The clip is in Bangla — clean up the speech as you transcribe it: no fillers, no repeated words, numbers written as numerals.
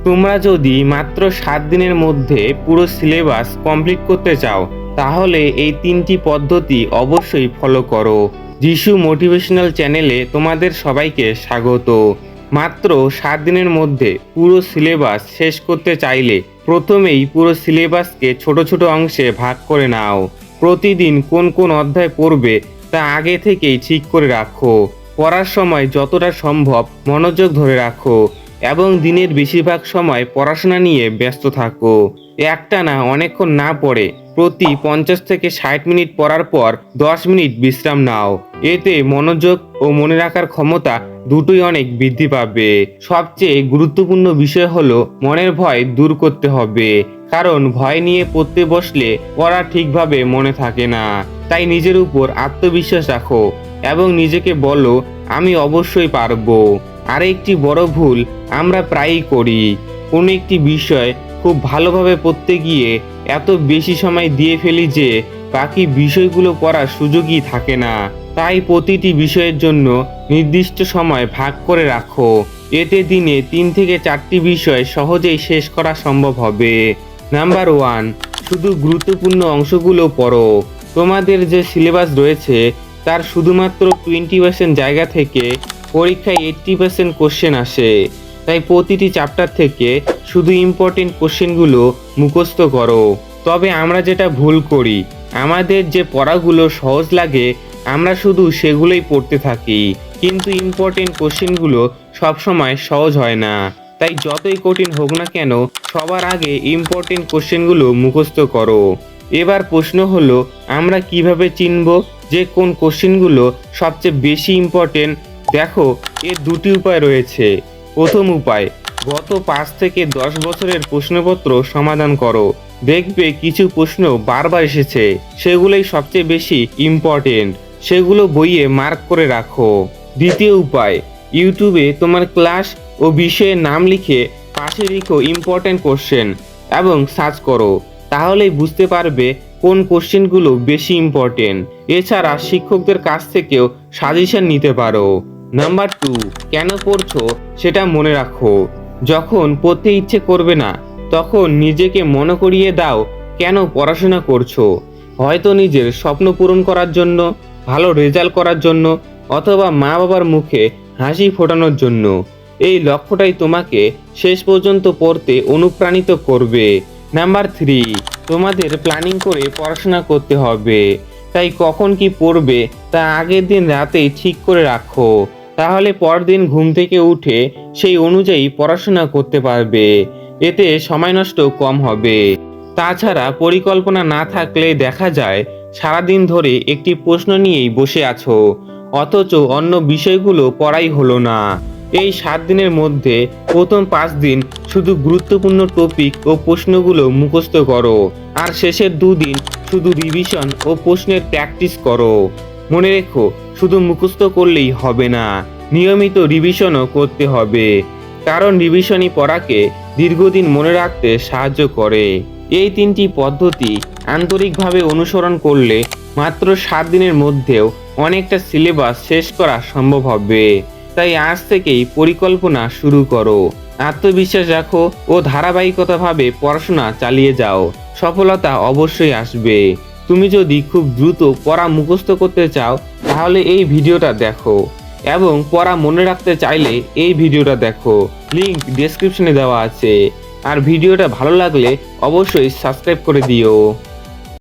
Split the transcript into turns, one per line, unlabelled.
তোমরা যদি মাত্র 7 দিনের মধ্যে পুরো সিলেবাস কমপ্লিট করতে চাও তাহলে এই 3টি পদ্ধতি অবশ্যই ফলো করো। যিশু মোটিভেশনাল চ্যানেলে তোমাদের সবাইকে স্বাগত। মাত্র 7 দিনের মধ্যে পুরো সিলেবাস শেষ করতে চাইলে প্রথমেই পুরো সিলেবাসকে ছোট ছোট অংশে ভাগ করে নাও। প্রতিদিন কোন কোন অধ্যায় পড়বে তা আগে থেকেই ঠিক করে রাখো। পড়ার সময় যতটা সম্ভব মনোযোগ ধরে রাখো এবং দিনের বেশিরভাগ সময় পড়াশোনা নিয়ে ব্যস্ত থাকো। একটানা অনেকক্ষণ না পড়ে প্রতি 50 থেকে 60 মিনিট পড়ার পর 10 মিনিট বিশ্রাম নাও। এতে মনোযোগ ও মনে রাখার ক্ষমতা দুটোই অনেক বৃদ্ধি পাবে। সবচেয়ে গুরুত্বপূর্ণ বিষয় হলো মনের ভয় দূর করতে হবে, কারণ ভয় নিয়ে পড়তে বসলে পড়া ঠিকভাবে মনে থাকে না। তাই নিজের উপর আত্মবিশ্বাস রাখো এবং নিজেকে বলো আমি অবশ্যই পারবো। আরেকটি বড় ভুল আমরা প্রায়ই করি, কোনো একটি বিষয় খুব ভালোভাবে পড়তে গিয়ে এত বেশি সময় দিয়ে ফেলি যে বাকি বিষয়গুলো পড়ার সুযোগই থাকে না। তাই প্রতিটি বিষয়ের জন্য নির্দিষ্ট সময় ভাগ করে রাখো। এতে দিনে 3 থেকে 4টি বিষয় সহজেই শেষ করা সম্ভব হবে। নাম্বার 1, শুধু গুরুত্বপূর্ণ অংশগুলো পড়ো। তোমাদের যে সিলেবাস রয়েছে তার শুধুমাত্র 20% জায়গা থেকে পরীক্ষায় 80% কোশ্চেন আসে। তাই প্রতিটি চ্যাপ্টার থেকে শুধু ইম্পর্টেন্ট কোশ্চেনগুলো মুখস্থ করো। তবে আমরা যেটা ভুল করি, আমাদের যে পড়াগুলো সহজ লাগে আমরা শুধু সেগুলোই পড়তে থাকি, কিন্তু ইম্পর্টেন্ট কোশ্চেনগুলো সবসময় সহজ হয় না। তাই যতই কঠিন হোক না কেন সবার আগে ইম্পর্টেন্ট কোশ্চেনগুলো মুখস্থ করো। এবার প্রশ্ন হলো আমরা কিভাবে চিনব যে কোন কোশ্চেনগুলো সবচেয়ে বেশি ইম্পর্টেন্ট? দেখো, এর দুটি উপায় রয়েছে। প্রথম উপায়, গত 5 থেকে 10 বছরের প্রশ্নপত্র সমাধান করো। দেখবে কিছু প্রশ্ন বারবার এসেছে, সেগুলোই সবচেয়ে বেশি ইম্পর্টেন্ট, সেগুলো বইয়ে মার্ক করে রাখো। দ্বিতীয় উপায়, ইউটিউবে তোমার ক্লাস ও বিষয়ের নাম লিখে পাশে লিখো ইম্পর্টেন্ট কোশ্চেন এবং সার্চ করো, তাহলেই বুঝতে পারবে কোন কোশ্চেনগুলো বেশি ইম্পর্টেন্ট। এছাড়া শিক্ষকদের কাছ থেকেও সাজেশন নিতে পারো। নাম্বার 2, কেন পড়ছো সেটা মনে রাখো। যখন পড়তে ইচ্ছে করবে না তখন নিজেকে মনে করিয়ে দাও কেন পড়াশোনা করছো। হয়তো নিজের স্বপ্ন পূরণ করার জন্য, ভালো রেজাল্ট করার জন্য, অথবা মা বাবার মুখে হাসি ফোটানোর জন্য। এই লক্ষ্যটাই তোমাকে শেষ পর্যন্ত পড়তে অনুপ্রাণিত করবে। নাম্বার 3, তোমাদের প্ল্যানিং করে পড়াশোনা করতে হবে। তাই কখন কি পড়বে তা আগের দিন রাতেই ঠিক করে রাখো, তাহলে পরদিন ঘুম থেকে উঠে সেই অনুযায়ী পড়াশোনা করতে পারবে। এতে সময় নষ্ট কম হবে। তাছাড়া পরিকল্পনা না থাকলে দেখা যায় সারাদিন ধরে একটি প্রশ্ন নিয়েই বসে আছো, অথচ অন্য বিষয়গুলো পড়াই হলো না। এই 7 দিনের মধ্যে প্রথম 5 দিন শুধু গুরুত্বপূর্ণ টপিক ও প্রশ্নগুলো মুখস্থ করো, আর শেষের 2 দিন শুধু রিভিশন ও প্রশ্নের প্র্যাকটিস করো। মনে রেখো, শুধু মুখস্থ করলেই হবে না, নিয়মিত রিভিশনও করতে হবে, কারণ রিভিশনই পড়াকে দীর্ঘদিন মনে রাখতে সাহায্য করে। এই 3টি পদ্ধতি আন্তরিকভাবে অনুসরণ করলে মাত্র 7 দিনের মধ্যেও অনেকটা সিলেবাস শেষ করা সম্ভব হবে। তাই আজ থেকেই পরিকল্পনা শুরু করো, আত্মবিশ্বাস রাখো ও ধারাবাহিকতাভাবে পড়াশোনা চালিয়ে যাও। সফলতা অবশ্যই আসবে। তুমি যদি খুব দ্রুত পড়া মুখস্থ করতে চাও তাহলে এই ভিডিওটা দেখো, এবং পড়া মনে রাখতে চাইলে এই ভিডিওটা দেখো, লিংক ডেসক্রিপশনে দেওয়া আছে। আর ভিডিওটা ভালো লাগলে অবশ্যই সাবস্ক্রাইব করে দিও।